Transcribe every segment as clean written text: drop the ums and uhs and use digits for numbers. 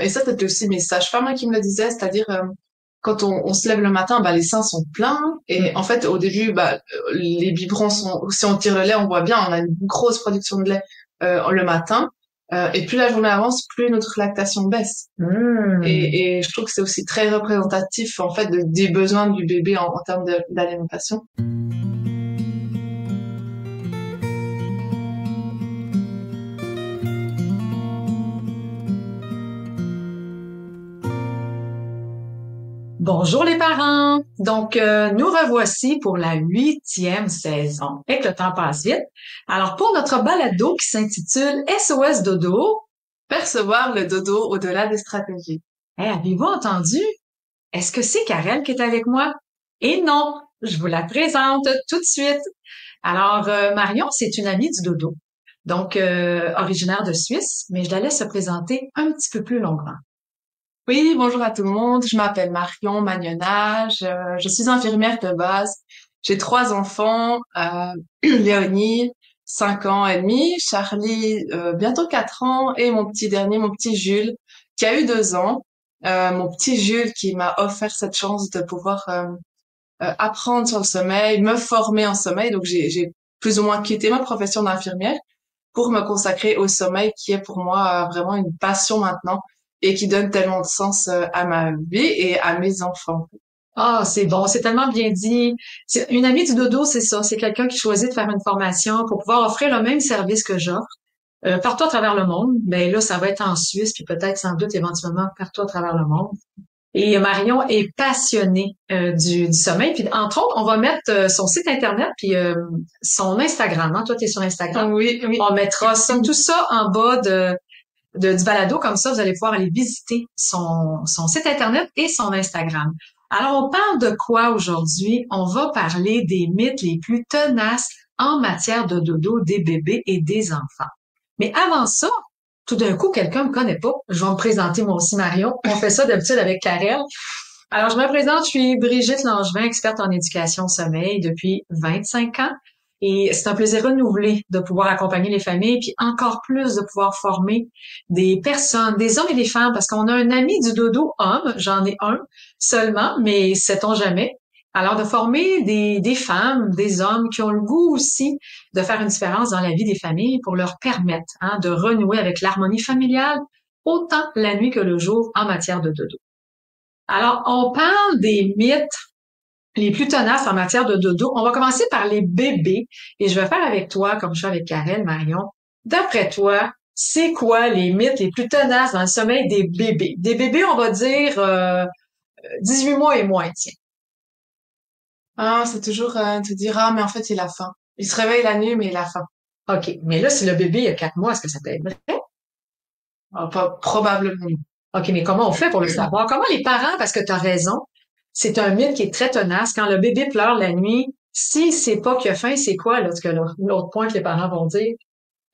Et ça, c'était aussi mes sages-femmes qui me le disaient, c'est-à-dire quand on se lève le matin, bah les seins sont pleins et en fait au début, les biberons sont, si on tire le lait, on voit bien, on a une grosse production de lait le matin. Et plus la journée avance, plus notre lactation baisse. Hmm. Et je trouve que c'est aussi très représentatif en fait des besoins du bébé en termes d'alimentation. Bonjour les parents! Donc, nous revoici pour la 8e saison. Et que le temps passe vite. Alors, pour notre balado qui s'intitule SOS Dodo, Percevoir le dodo au-delà des stratégies. avez-vous entendu? Est-ce que c'est Karel qui est avec moi? Et non, je vous la présente tout de suite. Alors, Marion, c'est une amie du dodo. Donc, originaire de Suisse, mais je la laisse se présenter un petit peu plus longuement. Oui, bonjour à tout le monde. Je m'appelle Marion Magnonnage. Je suis infirmière de base. J'ai 3 enfants. Léonie, 5 ans et demi. Charlie, bientôt 4 ans. Et mon petit dernier, mon petit Jules, qui a eu 2 ans. Mon petit Jules qui m'a offert cette chance de pouvoir apprendre sur le sommeil, me former en sommeil. Donc, j'ai plus ou moins quitté ma profession d'infirmière pour me consacrer au sommeil qui est pour moi vraiment une passion maintenant et qui donne tellement de sens à ma vie et à mes enfants. Ah, c'est bon, c'est tellement bien dit. Une amie du dodo, c'est ça. C'est quelqu'un qui choisit de faire une formation pour pouvoir offrir le même service que j'offre partout à travers le monde. Mais là, ça va être en Suisse, puis peut-être sans doute éventuellement partout à travers le monde. Et Marion est passionnée du sommeil. Puis entre autres, on va mettre son site internet puis son Instagram. Hein? Toi, tu es sur Instagram. Oui, oui. On mettra tout ça en bas du balado, comme ça, vous allez pouvoir aller visiter son site internet et son Instagram. Alors, on parle de quoi aujourd'hui? On va parler des mythes les plus tenaces en matière de dodo des bébés et des enfants. Mais avant ça, tout d'un coup, quelqu'un me connaît pas. Je vais me présenter moi aussi, Marion. On fait ça d'habitude avec Karel. Alors, je me présente, je suis Brigitte Langevin, experte en éducation au sommeil depuis 25 ans. Et c'est un plaisir renouvelé de pouvoir accompagner les familles, puis encore plus de pouvoir former des personnes, des hommes et des femmes, parce qu'on a un ami du dodo homme, j'en ai un seulement, mais sait-on jamais. Alors, de former des femmes, des hommes qui ont le goût aussi de faire une différence dans la vie des familles pour leur permettre de renouer avec l'harmonie familiale, autant la nuit que le jour en matière de dodo. Alors, on parle des mythes les plus tenaces en matière de dodo. On va commencer par les bébés et je vais faire avec toi, comme je fais avec Karel, Marion. D'après toi, c'est quoi les mythes les plus tenaces dans le sommeil des bébés? Des bébés, on va dire 18 mois et moins, tiens. Ah, c'est toujours te dire, ah, mais en fait, il a faim. Il se réveille la nuit, mais il a faim. OK. Mais là, si le bébé a 4 mois, est-ce que ça peut être vrai? Ah, probablement. OK, mais comment on fait pour le savoir? Comment les parents, parce que tu as raison, c'est un mythe qui est très tenace. Quand le bébé pleure la nuit, si c'est pas qu'il a faim, c'est quoi, là, l'autre point que les parents vont dire?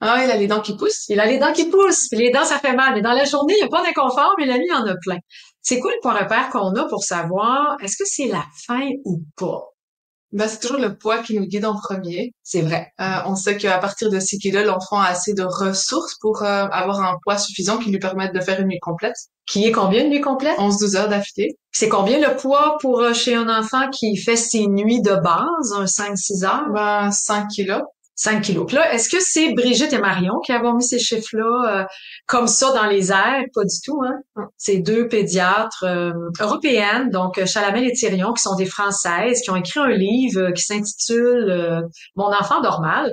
Ah, il a les dents qui poussent. Il a les dents qui poussent, puis les dents, ça fait mal. Mais dans la journée, il n'y a pas d'inconfort, mais la nuit, il y en a plein. C'est quoi le point repère qu'on a pour savoir est-ce que c'est la faim ou pas? Ben, c'est toujours le poids qui nous guide en premier. C'est vrai. On sait qu'à partir de 6 kilos, l'enfant a assez de ressources pour avoir un poids suffisant qui lui permette de faire une nuit complète. Qui est combien de nuits complètes? 11-12 heures d'affilée. C'est combien le poids pour chez un enfant qui fait ses nuits de base, un 5-6 heures? Ben, 5 kilos. 5 kilos. Puis là, est-ce que c'est Brigitte et Marion qui avons mis ces chiffres-là comme ça dans les airs? Pas du tout, hein? C'est deux pédiatres européennes, donc Chalamel et Thirion, qui sont des Françaises, qui ont écrit un livre qui s'intitule Mon enfant normal.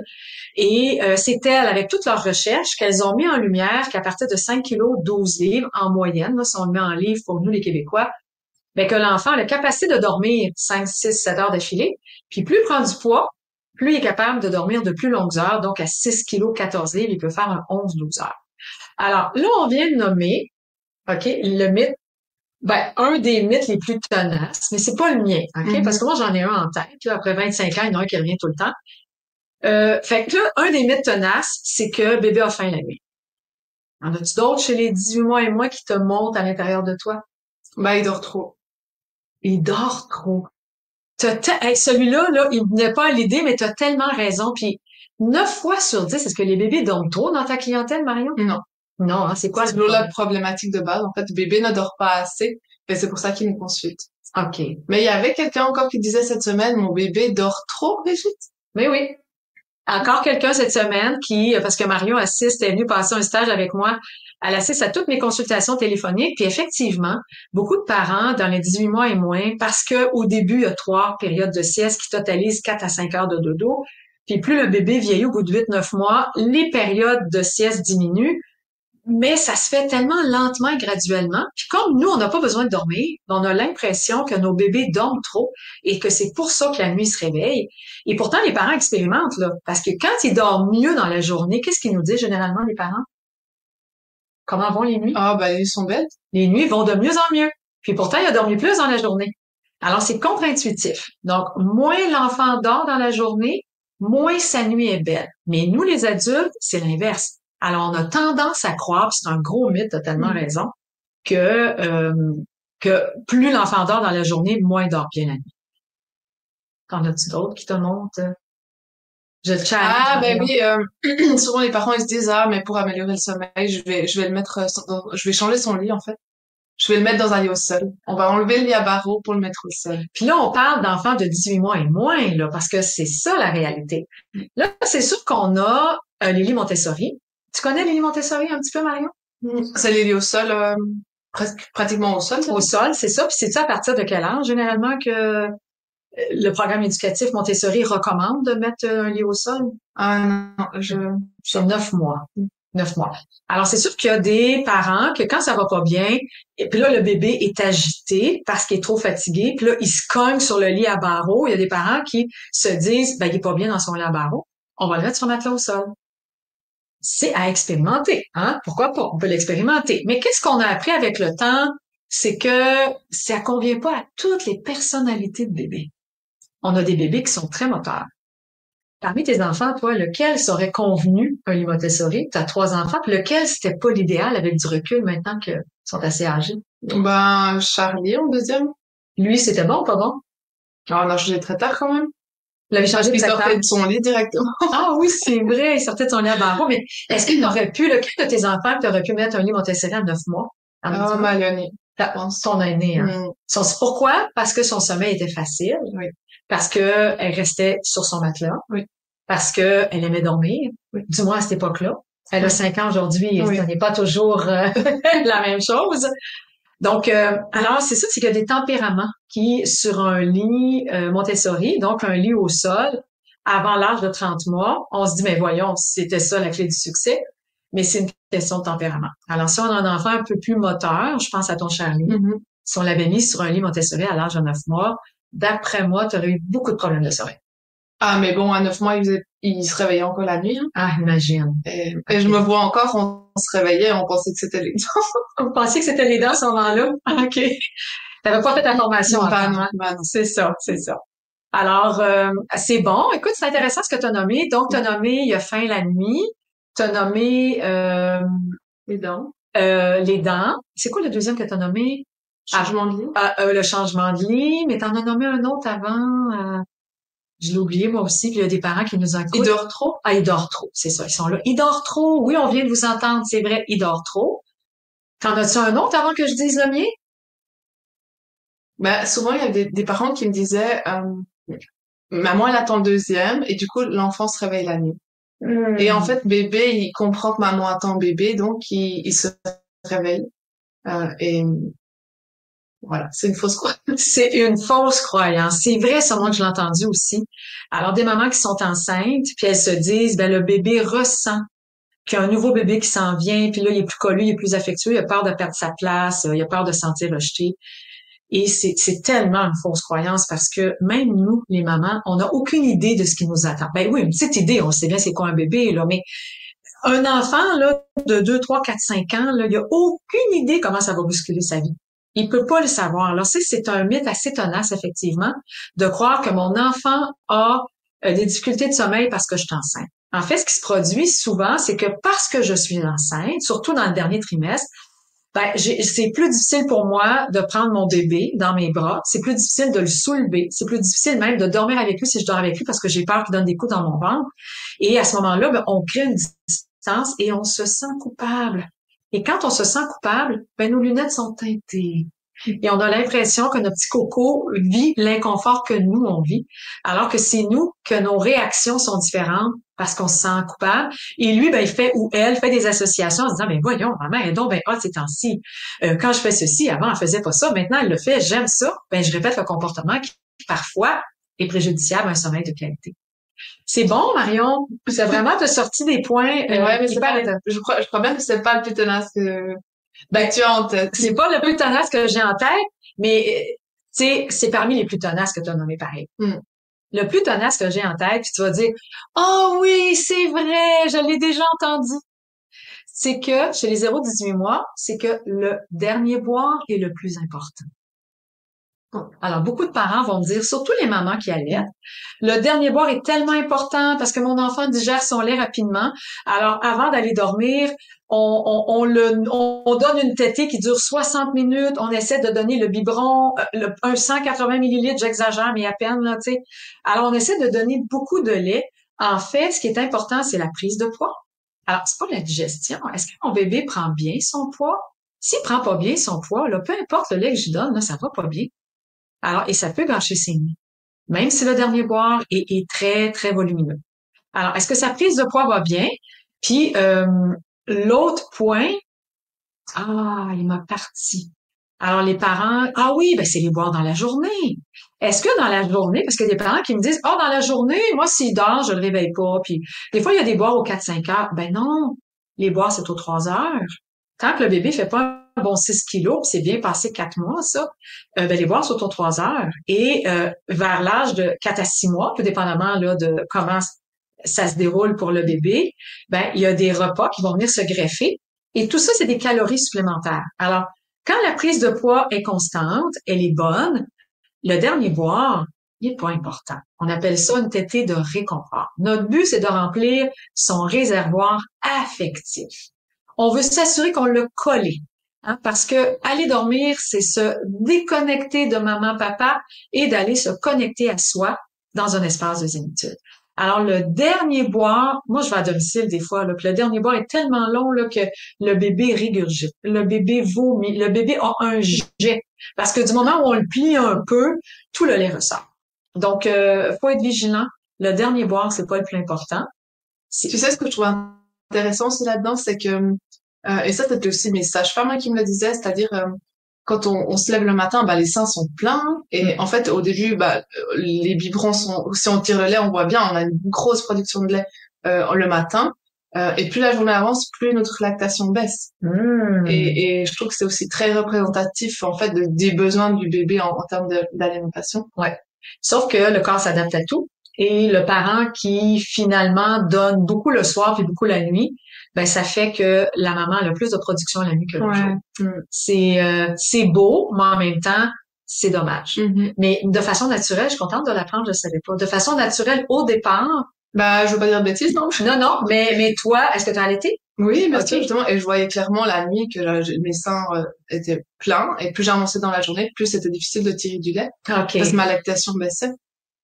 Et c'est elles, avec toutes leurs recherches, qu'elles ont mis en lumière qu'à partir de 5 kilos, 12 livres en moyenne, là, si on le met en livre pour nous les Québécois, ben que l'enfant a la capacité de dormir 5, 6, 7 heures d'affilée. Puis plus il prend du poids, plus il est capable de dormir de plus longues heures, donc à 6 kilos, 14 livres, il peut faire un 11-12 heures. Alors là, on vient de nommer, OK, le mythe, un des mythes les plus tenaces, mais c'est pas le mien, OK? Parce que moi, j'en ai un en tête, là, après 25 ans, il y en a un qui revient tout le temps. Fait que là, un des mythes tenaces, c'est que bébé a faim la nuit. En as-tu d'autres chez les 18 mois et moins qui te montent à l'intérieur de toi? Ben, il dort trop. Il dort trop. Hey, celui-là, là, il me venait pas à l'idée, mais tu as tellement raison. Puis 9 fois sur 10, est-ce que les bébés dorment trop dans ta clientèle, Marion? Non. Non, hein, c'est quoi C'est le toujours la problème? problématique de base. En fait, le bébé ne dort pas assez et c'est pour ça qu'il me consulte. OK. Mais il y avait quelqu'un encore qui disait cette semaine, mon bébé dort trop, Brigitte. Mais oui. Encore quelqu'un cette semaine qui, parce que Marion assiste, est venue passer un stage avec moi, elle assiste à toutes mes consultations téléphoniques, puis effectivement, beaucoup de parents dans les 18 mois et moins, parce que au début, il y a 3 périodes de sieste qui totalisent 4 à 5 heures de dodo, puis plus le bébé vieillit au bout de 8-9 mois, les périodes de sieste diminuent, mais ça se fait tellement lentement et graduellement. Puis comme nous, on n'a pas besoin de dormir, on a l'impression que nos bébés dorment trop et que c'est pour ça que la nuit se réveille. Et pourtant, les parents expérimentent, là. Parce que quand ils dorment mieux dans la journée, qu'est-ce qu'ils nous disent généralement, les parents? Comment vont les nuits? Ah, ben, ils sont bêtes. Les nuits vont de mieux en mieux. Puis pourtant, il a dormi plus dans la journée. Alors, c'est contre-intuitif. Donc, moins l'enfant dort dans la journée, moins sa nuit est belle. Mais nous, les adultes, c'est l'inverse. Alors, on a tendance à croire, puis c'est un gros mythe, t'as tellement raison, que, euh, que plus l'enfant dort dans la journée, moins il dort bien la nuit. T'en as-tu d'autres qui te montrent? Je te challenge, Ah, ben Marion. oui, souvent les parents, ils se disent, ah, mais pour améliorer le sommeil, je vais le mettre, je vais changer son lit, en fait. Je vais le mettre dans un lit au sol. On va enlever le lit à barreaux pour le mettre au sol. Puis là, on parle d'enfants de 18 mois et moins, là, parce que c'est ça la réalité. Là, c'est sûr qu'on a les lits Montessori. Tu connais les lits Montessori un petit peu, Marion? C'est les lits au sol, presque, pratiquement au sol, ça? Au sol, c'est ça. Puis c'est ça à partir de quel âge, généralement, que le programme éducatif Montessori recommande de mettre un lit au sol? Ah, non, C'est 9 mois. 9 mois. Alors, c'est sûr qu'il y a des parents que quand ça va pas bien, et puis là, le bébé est agité parce qu'il est trop fatigué, puis là, il se cogne sur le lit à barreaux. Il y a des parents qui se disent, ben, il est pas bien dans son lit à barreaux. On va le mettre sur le matelas au sol. C'est à expérimenter, hein? Pourquoi pas? On peut l'expérimenter. Mais qu'est-ce qu'on a appris avec le temps? C'est que ça convient pas à toutes les personnalités de bébés. On a des bébés qui sont très moteurs. Parmi tes enfants, toi, lequel serait convenu un lit Montessori? Tu as 3 enfants, puis lequel c'était pas l'idéal avec du recul maintenant qu'ils sont assez âgés? Ben, Charlie, en deuxième. Lui, c'était bon ou pas bon? Ah, on a changé très tard, quand même. Il avait Parce changé de qu'il sortait secteur. de son lit directement. Ah oui, c'est vrai, il sortait de son lit à barreaux, mais est-ce qu'il aurait pu, lequel de tes enfants, tu aurais pu mettre un lit Montessori à 9 mois? Ah, Malonie, je pense. Ton aîné, hein? Mm, Pourquoi? Parce que son sommeil était facile. oui, Parce que elle restait sur son matelas. oui, Parce que elle aimait dormir. oui, Du moins à cette époque-là. Elle a oui, 5 ans aujourd'hui et oui. ce n'est pas toujours la même chose. Donc, alors c'est ça, c'est qu'il y a des tempéraments qui, sur un lit Montessori, donc un lit au sol, avant l'âge de 30 mois, on se dit, mais voyons, c'était ça la clé du succès. Mais c'est une question de tempérament. Alors, si on a un enfant un peu plus moteur, je pense à ton Charlie, Mhm. si on l'avait mis sur un lit Montessori à l'âge de 9 mois, d'après moi, tu aurais eu beaucoup de problèmes de sommeil. Ah, mais bon, à 9 mois, il se réveillait encore la nuit, hein. Ah, imagine. Et je me vois encore, on se réveillait, on pensait que c'était les Vous pensiez que c'était les dents à ce moment-là? OK. T'avais pas fait ta formation Non, bah avant, non, hein? bah non. C'est ça, c'est ça. Alors, c'est bon. Écoute, c'est intéressant ce que tu as nommé. Donc, tu as nommé Il a faim la nuit. Tu as nommé Les dents. les dents. C'est quoi le deuxième que tu as nommé? Changement de lit. Le changement de lit. Mais tu en as nommé un autre avant. Je l'ai oublié moi aussi. Puis il y a des parents qui nous Il écoutent. dort trop. Ah, il dort trop. C'est ça, ils sont là. Il dort trop. Oui, on vient de vous entendre. C'est vrai, il dort trop. T'en as-tu un autre avant que je dise le mien? Bah, souvent, il y a des parents qui me disaient, maman, elle attend le deuxième, et du coup, l'enfant se réveille la nuit. Et en fait, bébé, il comprend que maman attend bébé, donc il se réveille. Et voilà, c'est une fausse croix. C'est une fausse croyance. C'est vrai, ça, moi, que je l'ai entendu aussi. Alors, des mamans qui sont enceintes, puis elles se disent, ben, le bébé ressent qu'il y a un nouveau bébé qui s'en vient, puis là, il est plus collu, il est plus affectueux, il a peur de perdre sa place, il a peur de se sentir rejeté. Et c'est tellement une fausse croyance parce que même nous, les mamans, on n'a aucune idée de ce qui nous attend. Ben oui, une petite idée, on sait bien c'est quoi un bébé, là, mais un enfant, là, de 2, 3, 4, 5 ans, là, il a aucune idée comment ça va bousculer sa vie. Il peut pas le savoir. Alors, c'est un mythe assez tenace, effectivement, de croire que mon enfant a des difficultés de sommeil parce que je suis enceinte. En fait, ce qui se produit souvent, c'est que parce que je suis enceinte, surtout dans le dernier trimestre, ben, c'est plus difficile pour moi de prendre mon bébé dans mes bras. C'est plus difficile de le soulever. C'est plus difficile même de dormir avec lui si je dors avec lui parce que j'ai peur qu'il donne des coups dans mon ventre. Et à ce moment-là, ben, on crée une distance et on se sent coupable. Et quand on se sent coupable, ben nos lunettes sont teintées. Et on a l'impression que notre petit coco vit l'inconfort que nous, on vit, alors que c'est nous que nos réactions sont différentes parce qu'on se sent coupable. Et lui, ben, il fait ou elle fait des associations en se disant, ben voyons, maman, elle est donc ben hot ces temps-ci. Quand je fais ceci, avant, elle faisait pas ça, maintenant, elle le fait, j'aime ça. Ben, je répète le comportement qui, parfois, est préjudiciable à un sommeil de qualité. C'est bon, Marion. C'est vraiment te sorti des points. Ouais, mais je crois bien que c'est pas le plus tenace que tu as en tête. C'est pas le plus tenace que j'ai en tête, mais tu sais, c'est parmi les plus tenaces que tu as nommé pareil. Le plus tenace que j'ai en tête, puis tu vas dire, oh oui, c'est vrai, je l'ai déjà entendu. C'est que chez les 0-18 mois, c'est que le dernier boire est le plus important. Alors, beaucoup de parents vont me dire, surtout les mamans qui allaitent, le dernier boire est tellement important parce que mon enfant digère son lait rapidement. Alors, avant d'aller dormir, on donne une tétée qui dure 60 minutes. On essaie de donner le biberon, un 180 millilitres, j'exagère, mais à peine, là, tu sais. Alors, on essaie de donner beaucoup de lait. En fait, ce qui est important, c'est la prise de poids. Alors, c'est pas la digestion. Est-ce que mon bébé prend bien son poids? S'il prend pas bien son poids, là, peu importe le lait que je donne, là, ça va pas bien. Alors, et ça peut gâcher ses nuits, même si le dernier boire est très, très volumineux. Alors, est-ce que sa prise de poids va bien? Puis, l'autre point, il m'a parti. Alors, les parents, oui, ben c'est les boire dans la journée. Est-ce que dans la journée, parce qu'il y a des parents qui me disent, dans la journée, moi, s'il dort, je le réveille pas. Puis, des fois, il y a des boires aux 4-5 heures. Ben non, les boires, c'est aux 3 heures. Tant que le bébé fait pas un bon 6 kilos, puis c'est bien passé 4 mois, ça, ben les boires sont aux 3 heures. Et vers l'âge de 4 à 6 mois, tout dépendamment là, de comment ça se déroule pour le bébé, ben il y a des repas qui vont venir se greffer. Et tout ça, c'est des calories supplémentaires. Alors, quand la prise de poids est constante, elle est bonne, le dernier boire, il n'est pas important. On appelle ça une tétée de réconfort. Notre but, c'est de remplir son réservoir affectif. On veut s'assurer qu'on l'a collé. Hein, parce que aller dormir, c'est se déconnecter de maman, papa et d'aller se connecter à soi dans un espace de zénitude. Alors, le dernier boire, moi, je vais à domicile des fois, là, puis le dernier boire est tellement long là, que le bébé régurgite, le bébé vomit, le bébé a un jet. Parce que du moment où on le plie un peu, tout le lait ressort. Donc, faut être vigilant. Le dernier boire, c'est pas le plus important. Tu sais, ce que je trouve intéressant aussi là-dedans, c'est que, et ça, c'était aussi mes sages-femmes qui me le disaient, c'est-à-dire, quand on se lève le matin, les seins sont pleins, et en fait, au début, les biberons si on tire le lait, on voit bien, on a une grosse production de lait, le matin, et plus la journée avance, plus notre lactation baisse. Et je trouve que c'est aussi très représentatif, en fait, des besoins du bébé en termes d'alimentation. Ouais. Sauf que le corps s'adapte à tout. Et le parent qui finalement donne beaucoup le soir puis beaucoup la nuit, ben ça fait que la maman a le plus de production la nuit que le jour. C'est beau, mais en même temps, c'est dommage. Mais de façon naturelle, je suis contente de l'apprendre, je savais pas. De façon naturelle, au départ. Je veux pas dire de bêtises, non? Non, mais toi, est-ce que tu as allaité? Oui, bien sûr, justement. Et je voyais clairement la nuit que mes seins étaient pleins. Et plus j'avançais dans la journée, plus c'était difficile de tirer du lait. Okay. Parce que ma lactation baissait.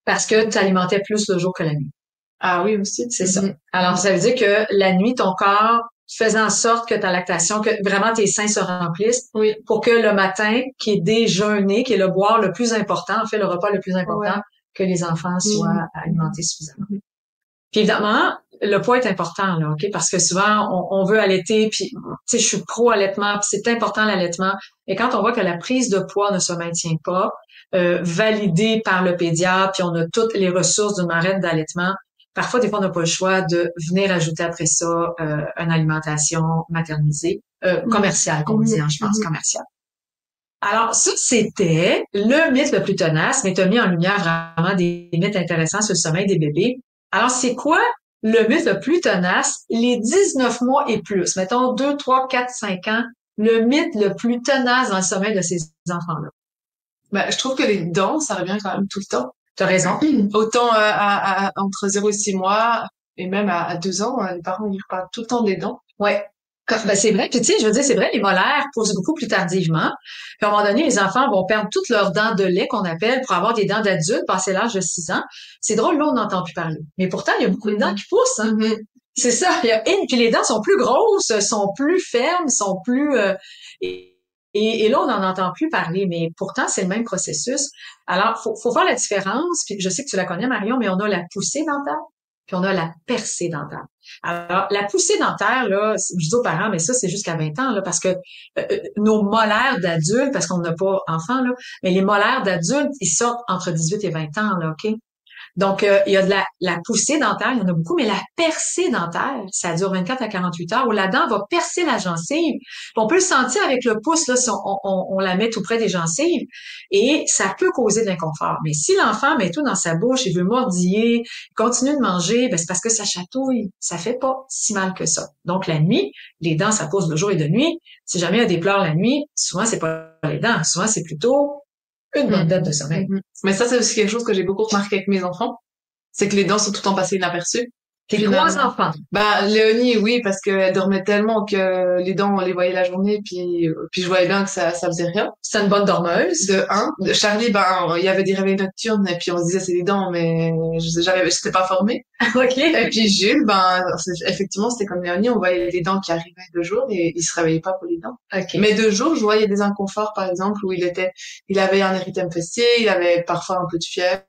Parce que tu alimentais plus le jour que la nuit. Ah oui, aussi. C'est ça. Alors, ça veut dire que la nuit, ton corps faisait en sorte que ta lactation, que vraiment tes seins se remplissent. Oui. Pour que le matin, qui est déjeuner, qui est le boire le plus important, en fait, le repas le plus important, que les enfants soient alimentés suffisamment. Puis évidemment, le poids est important, là, OK? Parce que souvent, on veut allaiter, puis, tu sais, je suis pro-allaitement, puis c'est important l'allaitement. Et quand on voit que la prise de poids ne se maintient pas, validée par le pédiatre, puis on a toutes les ressources d'une marraine d'allaitement, parfois, des fois, on n'a pas le choix de venir ajouter après ça une alimentation maternisée, commerciale, comme on dit, je pense, commerciale. Alors, ça, c'était le mythe le plus tenace, mais tu as mis en lumière vraiment des mythes intéressants sur le sommeil des bébés. Alors, c'est quoi le mythe le plus tenace? Les 19 mois et plus, mettons 2, 3, 4, 5 ans, le mythe le plus tenace dans le sommeil de ces enfants-là. Je trouve que les dents, ça revient quand même tout le temps. T'as raison. Autant entre 0 et 6 mois, et même à 2 ans, les parents, ils parlent tout le temps des dents. Ouais. C'est vrai. Puis tu sais, je veux dire, c'est vrai, les molaires poussent beaucoup plus tardivement. Puis à un moment donné, les enfants vont perdre toutes leurs dents de lait qu'on appelle pour avoir des dents d'adulte passé l'âge de 6 ans. C'est drôle, là, on n'entend plus parler. Mais pourtant, il y a beaucoup de dents qui poussent. Hein? C'est ça. Puis les dents sont plus grosses, sont plus fermes, sont plus et là on n'en entend plus parler, mais pourtant c'est le même processus. Alors faut faire la différence. Puis je sais que tu la connais Marion, mais on a la poussée dentaire, puis on a la percée dentaire. Alors la poussée dentaire là, je dis aux parents, mais ça c'est jusqu'à 20 ans là, parce que nos molaires d'adultes, parce qu'on n'a pas enfants là, mais les molaires d'adultes ils sortent entre 18 et 20 ans là, ok. Donc, il y a de la poussée dentaire, il y en a beaucoup, mais la percée dentaire, ça dure 24 à 48 heures, où la dent va percer la gencive. Puis on peut le sentir avec le pouce, là, si on la met tout près des gencives, et ça peut causer de l'inconfort. Mais si l'enfant met tout dans sa bouche, il veut mordiller, il continue de manger, ben c'est parce que ça chatouille. Ça fait pas si mal que ça. Donc, la nuit, les dents, ça pousse de jour et de nuit. Si jamais il y a des pleurs la nuit, souvent, c'est pas les dents. Souvent, c'est plutôt une bonne dette de sommeil. Mais ça, c'est aussi quelque chose que j'ai beaucoup remarqué avec mes enfants. C'est que les dents sont tout le temps passées inaperçues. Tes trois enfants. Bah, Léonie, oui, parce qu'elle dormait tellement que les dents, on les voyait la journée, puis je voyais bien que ça faisait rien. C'est une bonne dormeuse. De un. De Charlie, ben, il y avait des réveils nocturnes, et puis on se disait c'est des dents, mais j'étais pas formée. OK. Et puis Jules, ben, effectivement, c'était comme Léonie, on voyait des dents qui arrivaient de jour et il se réveillait pas pour les dents. OK. Mais de jour, je voyais des inconforts, par exemple, où il avait un érythème fessier, il avait parfois un peu de fièvre.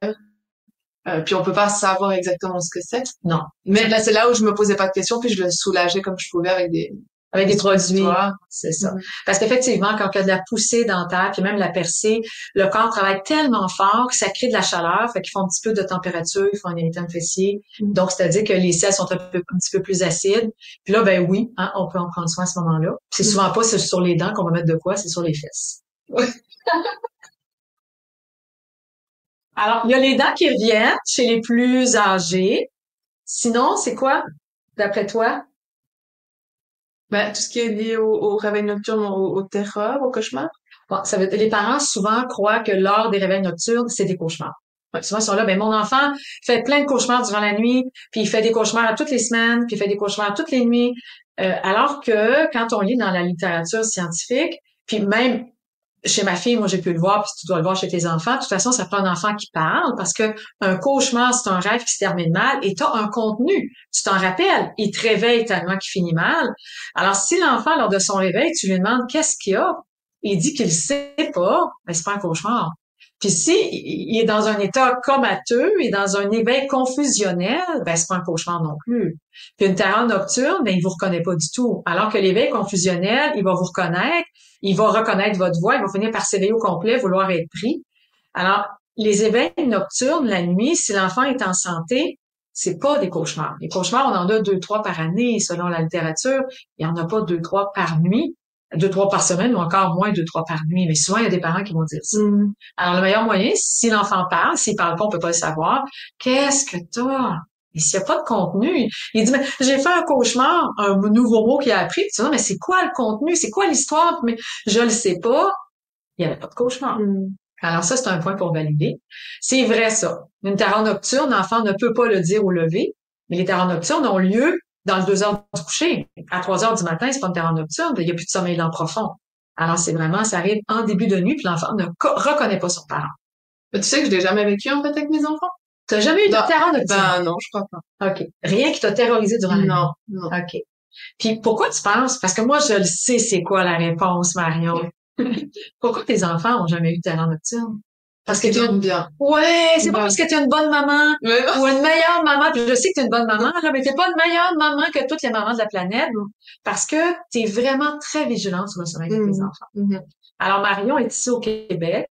Puis on peut pas savoir exactement ce que c'est. Non. Mais là, c'est là où je me posais pas de questions, puis je le soulageais comme je pouvais avec des produits. C'est ça. Parce qu'effectivement, quand il y a de la poussée dentaire, puis même la percée, le corps travaille tellement fort que ça crée de la chaleur, fait qu'ils font un petit peu de température, ils font un érythème fessier. Donc, c'est-à-dire que les selles sont un petit peu plus acides. Puis là, ben oui, hein, on peut en prendre soin à ce moment-là. C'est souvent pas sur les dents qu'on va mettre de quoi, c'est sur les fesses. Alors, il y a les dents qui reviennent chez les plus âgés. Sinon, c'est quoi, d'après toi? Ben, tout ce qui est lié au réveil nocturne, aux terreurs, aux cauchemars. Bon, les parents souvent croient que lors des réveils nocturnes, c'est des cauchemars. Ouais, souvent, ils sont là, ben, mon enfant fait plein de cauchemars durant la nuit, puis il fait des cauchemars à toutes les semaines, puis il fait des cauchemars toutes les nuits. Alors que quand on lit dans la littérature scientifique, puis même chez ma fille, moi, j'ai pu le voir, puis tu dois le voir chez tes enfants. De toute façon, ça prend un enfant qui parle parce que un cauchemar, c'est un rêve qui se termine mal et t'as un contenu. Tu t'en rappelles. Il te réveille tellement qu'il finit mal. Alors, si l'enfant, lors de son réveil, tu lui demandes qu'est-ce qu'il y a, il dit qu'il sait pas, ben, c'est pas un cauchemar. Puis si il est dans un état comateux et dans un éveil confusionnel, ben c'est pas un cauchemar non plus. Puis une terreur nocturne, ben il vous reconnaît pas du tout. Alors que l'éveil confusionnel, il va vous reconnaître, il va reconnaître votre voix, il va finir par s'éveiller au complet, vouloir être pris. Alors les éveils nocturnes la nuit, si l'enfant est en santé, c'est pas des cauchemars. Les cauchemars, on en a 2-3 par année selon la littérature. Il y en a pas 2-3 par nuit. 2-3 par semaine, ou encore moins 2-3 par nuit. Mais souvent, il y a des parents qui vont dire ça. Alors, le meilleur moyen, si l'enfant parle, s'il parle pas, on peut pas le savoir. Qu'est-ce que t'as? Et s'il n'y a pas de contenu, il dit, mais j'ai fait un cauchemar, un nouveau mot qu'il a appris. Tu dis, non, mais c'est quoi le contenu? C'est quoi l'histoire? Mais je le sais pas. Il n'y avait pas de cauchemar. Alors ça, c'est un point pour valider. C'est vrai, ça. Une terreur nocturne, l'enfant ne peut pas le dire au lever, mais les terreurs nocturnes ont lieu dans le 2 heures du coucher. À 3 heures du matin, c'est pas une terreur nocturne, il n'y a plus de sommeil lent profond. Alors, c'est vraiment, ça arrive en début de nuit, puis l'enfant ne reconnaît pas son parent. Mais tu sais que je l'ai jamais vécu, en fait, avec mes enfants. T'as jamais eu de terreur nocturne? Ben, non, je crois pas. OK. Rien qui t'a terrorisé durant la nuit? Non. OK. Puis, pourquoi tu penses? Parce que moi, je le sais, c'est quoi la réponse, Marion. Pourquoi tes enfants ont jamais eu de terreur nocturne? Parce que tu aimes bien. Ouais, c'est pas parce que tu es une bonne maman ou une meilleure maman. Puis je sais que tu es une bonne maman, là, mais t'es pas une meilleure maman que toutes les mamans de la planète parce que tu es vraiment très vigilante sur le sommeil de tes enfants. Alors, Marion est ici au Québec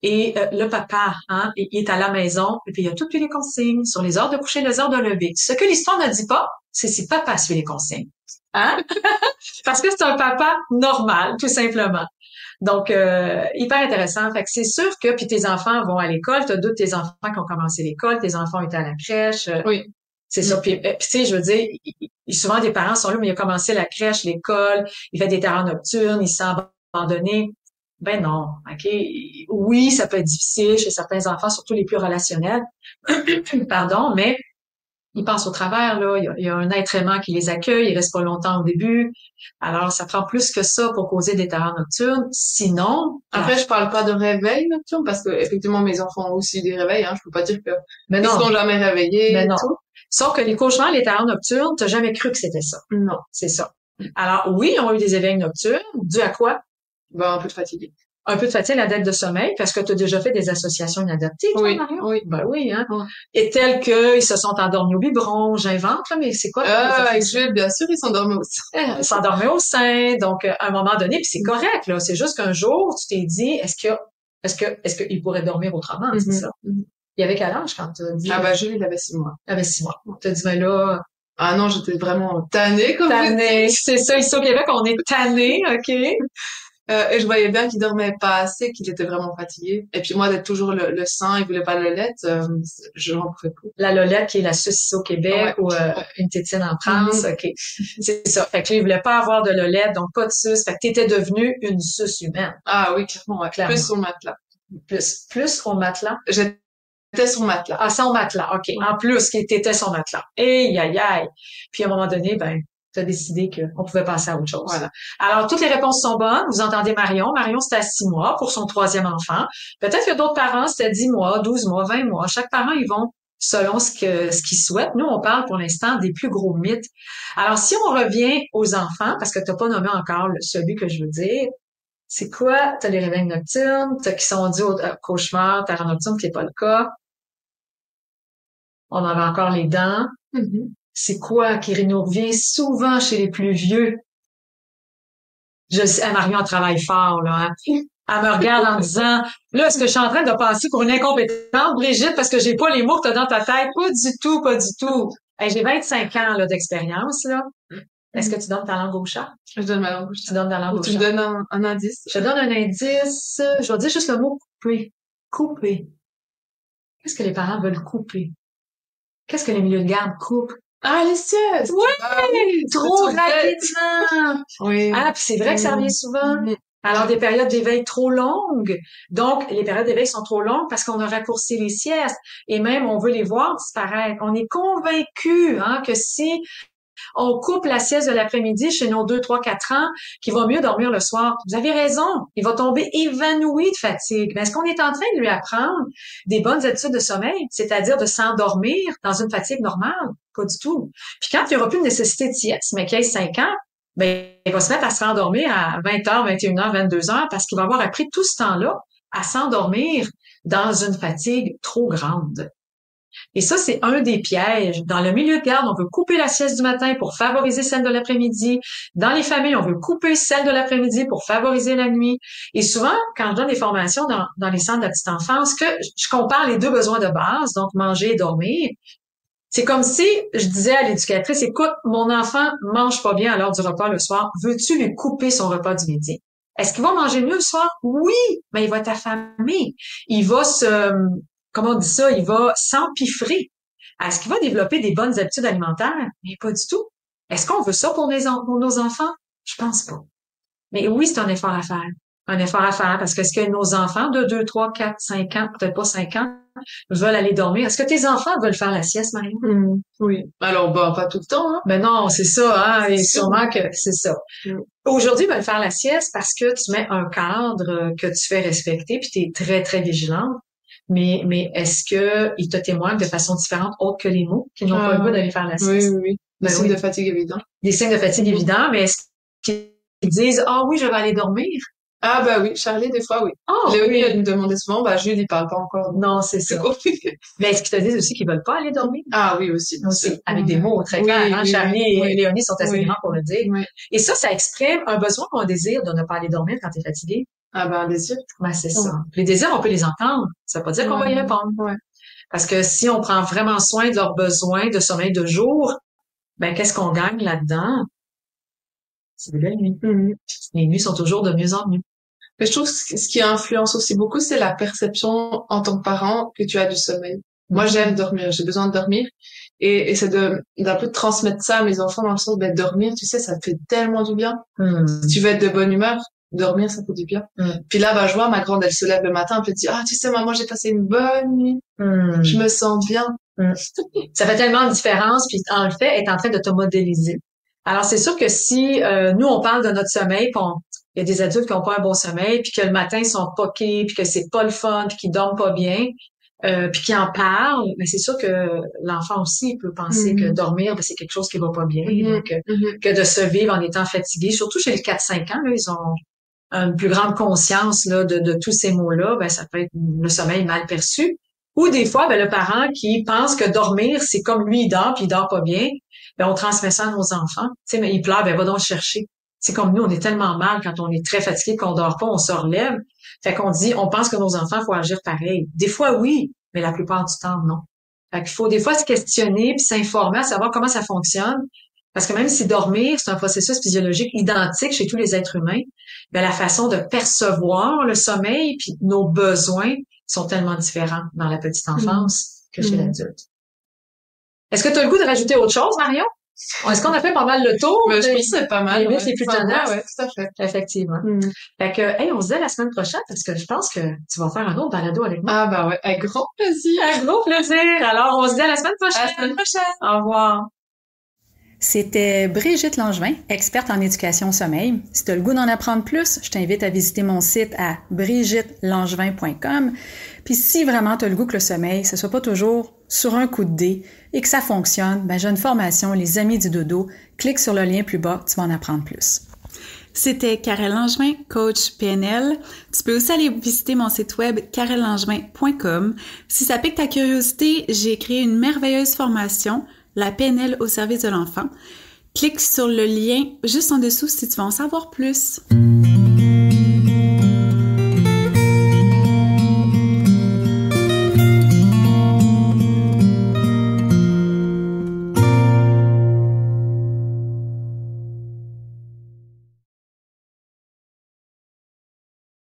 et le papa, hein, il est à la maison et puis il a toutes les consignes sur les heures de coucher, les heures de lever. Ce que l'histoire ne dit pas, c'est si papa suit les consignes. Hein? Parce que c'est un papa normal, tout simplement. Donc, hyper intéressant. Fait que c'est sûr que, puis tes enfants vont à l'école, t'as deux de tes enfants qui ont commencé l'école, tes enfants étaient à la crèche. Oui. C'est ça. Puis tu sais, je veux dire, souvent des parents sont là, mais il a commencé la crèche, l'école, il fait des terreurs nocturnes, il s'est abandonné. Ben non, OK? Oui, ça peut être difficile chez certains enfants, surtout les plus relationnels. Pardon, mais ils passent au travers, là. Il y a un être aimant qui les accueille, ils restent pas longtemps au début. Alors, ça prend plus que ça pour causer des terreurs nocturnes. Sinon... Après, je parle pas de réveil nocturne parce que, effectivement, mes enfants ont aussi des réveils, hein. Je peux pas dire que mais ils non. sont jamais réveillés mais et non. tout. Sauf que les cauchemars, les terreurs nocturnes, t'as jamais cru que c'était ça. Non. C'est ça. Alors, oui, ils ont eu des éveils nocturnes. Dû à quoi? Ben, un peu de fatigue. Un peu de fatigue, la dette de sommeil, parce que tu as déjà fait des associations inadaptées, toi, Oui, Mario? oui. Ben oui, hein. Ouais. Et tels qu'ils se sont endormis au biberon, j'invente, là, mais c'est quoi? Avec Jules, bien sûr, ils s'endorment aussi. Ils s'endormaient au sein, donc, à un moment donné, puis c'est correct, là. C'est juste qu'un jour, tu t'es dit, est-ce qu'il pourrait dormir autrement, c'est ça? Il y avait quel âge quand tu as dit? Ah, bah, Jules, il avait 6 mois. Il avait 6 mois. Tu as dit, ben là, Ah non, j'étais vraiment tannée, comme vous tanné. dites. C'est ça, ici au Québec, on est tanné, OK? Et je voyais bien qu'il dormait pas assez, qu'il était vraiment fatigué. Et puis moi, d'être toujours le sein, il voulait pas le lait, je n'en pouvais plus. La Lolette, qui est la saucisse au Québec, Ouais. ou une tétine en France, OK. C'est ça. Fait que là, il voulait pas avoir de Lolette, donc pas de suce. Fait que t'étais devenue une suce humaine. Ah oui, clairement, ouais. Clairement. Plus sur le matelas. Plus au matelas. J'étais sur le matelas. Ah, son matelas, OK. Ouais. En plus, qui t'étais son matelas. Aïe, aïe, aïe. Puis à un moment donné, ben, t'as décidé qu'on pouvait passer à autre chose. Voilà. Alors, toutes les réponses sont bonnes. Vous entendez Marion. Marion, c'était à 6 mois pour son 3e enfant. Peut-être que d'autres parents, c'était 10 mois, 12 mois, 20 mois. Chaque parent, ils vont selon ce qu'ils souhaitent. Nous, on parle pour l'instant des plus gros mythes. Alors, si on revient aux enfants, parce que t'as pas nommé encore celui que je veux dire, c'est quoi? T'as les réveils nocturnes, t'as qui sont dus au cauchemar, terreur nocturne, qui n'est pas le cas. On avait encore les dents. C'est quoi qui nous revient souvent chez les plus vieux? Je sais, Marion travaille fort, là, hein? Elle me regarde en disant, là, est-ce que je suis en train de passer pour une incompétente, Brigitte, parce que j'ai pas les mots que t'as dans ta tête? Pas du tout, pas du tout. Hey, j'ai 25 ans, là, d'expérience, là. Est-ce que tu donnes ta langue au chat? Je donne ma langue au chat. Tu donnes ta langue au chat. Tu me donnes un indice? Je te donne un indice. Je vais dire juste le mot couper. Couper. Qu'est-ce que les parents veulent couper? Qu'est-ce que les milieux de garde coupent? Ah, les siestes! Ouais! Ah, oui, Trop c'est tout bête. rapidement! Oui. Ah, puis c'est vrai que ça revient souvent. Alors, des périodes d'éveil trop longues. Donc, les périodes d'éveil sont trop longues parce qu'on a raccourci les siestes. Et même, on veut les voir disparaître. On est convaincu, hein, que si on coupe la sieste de l'après-midi chez nos 2, 3, 4 ans, qu'il va mieux dormir le soir. Vous avez raison. Il va tomber évanoui de fatigue. Mais est-ce qu'on est en train de lui apprendre des bonnes habitudes de sommeil, c'est-à-dire de s'endormir dans une fatigue normale? Pas du tout. Puis quand il n'y aura plus de nécessité de sieste, mais qu'il ait 5 ans, ben, il va se mettre à se rendormir à 20h, 21h, 22h parce qu'il va avoir appris tout ce temps-là à s'endormir dans une fatigue trop grande. Et ça, c'est un des pièges. Dans le milieu de garde, on veut couper la sieste du matin pour favoriser celle de l'après-midi. Dans les familles, on veut couper celle de l'après-midi pour favoriser la nuit. Et souvent, quand je donne des formations dans les centres de la petite enfance, que je compare les deux besoins de base, donc manger et dormir, c'est comme si je disais à l'éducatrice, écoute, mon enfant mange pas bien à l'heure du repas le soir. Veux-tu lui couper son repas du midi? Est-ce qu'il va manger mieux le soir? Oui, mais il va être affamé. Il va comment on dit ça? Il va s'empiffrer. Est-ce qu'il va développer des bonnes habitudes alimentaires? Mais pas du tout. Est-ce qu'on veut ça pour nos enfants? Je pense pas. Mais oui, c'est un effort à faire. Un effort à faire parce que est-ce que nos enfants de 2, 3, 4, 5 ans, peut-être pas 5 ans, veulent aller dormir? Est-ce que tes enfants veulent faire la sieste, Marion? Oui. Alors, bon, pas tout le temps, hein. Ben non, c'est ça, hein, et sûrement que c'est ça. Aujourd'hui, ils veulent faire la sieste parce que tu mets un cadre que tu fais respecter puis tu es très, très vigilante. Mais est-ce que ils te témoignent de façon différente, autre que les mots, qu'ils n'ont pas le goût d'aller faire la sieste? Oui. Des signes de fatigue évidents. Des signes de fatigue évidents, mais est-ce qu'ils disent, ah oui, je vais aller dormir? Ah, bah oui, Charlie, des fois, oui. Oh, Léonie, oui. elle me demandait souvent, bah, Jules, il parle pas encore. Non, c'est ça. compliqué. Mais est-ce qu'ils te disent aussi qu'ils veulent pas aller dormir? Ah oui, aussi. Aussi, avec des mots très clairs, hein? Charlie et Léonie sont assez grands pour le dire. Oui. Et ça exprime un besoin ou un désir de ne pas aller dormir quand tu es fatigué. Ah, ben, un désir. Ben, c'est ça. Les désirs, on peut les entendre. Ça veut pas dire qu'on va y répondre. Ouais. Parce que si on prend vraiment soin de leurs besoins de sommeil de jour, ben, qu'est-ce qu'on gagne là-dedans? C'est des belles nuits. Les nuits sont toujours de mieux en mieux. Mais je trouve que ce qui influence aussi beaucoup, c'est la perception en tant que parent que tu as du sommeil. Moi, j'aime dormir, j'ai besoin de dormir. Et c'est d'un peu de transmettre ça à mes enfants dans le sens, ben, dormir, tu sais, ça te fait tellement du bien. Si tu veux être de bonne humeur, dormir, ça fait du bien. Puis là, bah, je vois ma grande, elle se lève le matin, elle me dit, ah, tu sais, maman, j'ai passé une bonne nuit. Je me sens bien. Ça fait tellement de différence, puis en le fait, est en train de te modéliser. Alors, c'est sûr que si nous, on parle de notre sommeil, puis il y a des adultes qui n'ont pas un bon sommeil, puis que le matin, ils sont poqués, puis que c'est pas le fun, puis qu'ils dorment pas bien, puis qui en parle, mais c'est sûr que l'enfant aussi peut penser que dormir, ben, c'est quelque chose qui va pas bien, donc, que de se vivre en étant fatigué, surtout chez les 4-5 ans, là, ils ont une plus grande conscience là de tous ces mots-là, ben ça peut être le sommeil mal perçu. Ou des fois, ben le parent qui pense que dormir, c'est comme lui il dort puis il dort pas bien, ben on transmet ça à nos enfants. Tu sais, mais il pleure, ben va donc le chercher. C'est comme nous, on est tellement mal quand on est très fatigué qu'on dort pas, on se relève. Fait qu'on dit, on pense que nos enfants, faut agir pareil. Des fois oui, mais la plupart du temps non. Fait qu'il faut des fois se questionner puis s'informer à savoir comment ça fonctionne. Parce que même si dormir, c'est un processus physiologique identique chez tous les êtres humains, ben la façon de percevoir le sommeil puis nos besoins sont tellement différents dans la petite enfance que chez l'adulte. Est-ce que tu as le goût de rajouter autre chose, Marion? Est-ce qu'on a fait pas mal le tour? Je pense que c'est pas mal. Les mythes les plus tenaces. Ouais, tout à fait. Effectivement. Fait que, hey, on se dit à la semaine prochaine parce que je pense que tu vas faire un autre balado avec moi. Ah, bah ouais, avec grand plaisir. Un gros plaisir. Alors, on se dit à la semaine prochaine. À la semaine prochaine. Au revoir. C'était Brigitte Langevin, experte en éducation au sommeil. Si tu as le goût d'en apprendre plus, je t'invite à visiter mon site à brigittelangevin.com. Puis si vraiment tu as le goût que le sommeil, ce soit pas toujours sur un coup de dé et que ça fonctionne, ben j'ai une formation Les Amis du Dodo. Clique sur le lien plus bas, tu vas en apprendre plus. C'était Karel Langevin, coach PNL. Tu peux aussi aller visiter mon site web karellangevin.com. Si ça pique ta curiosité, j'ai créé une merveilleuse formation, la PNL au service de l'enfant. Clique sur le lien juste en dessous si tu veux en savoir plus.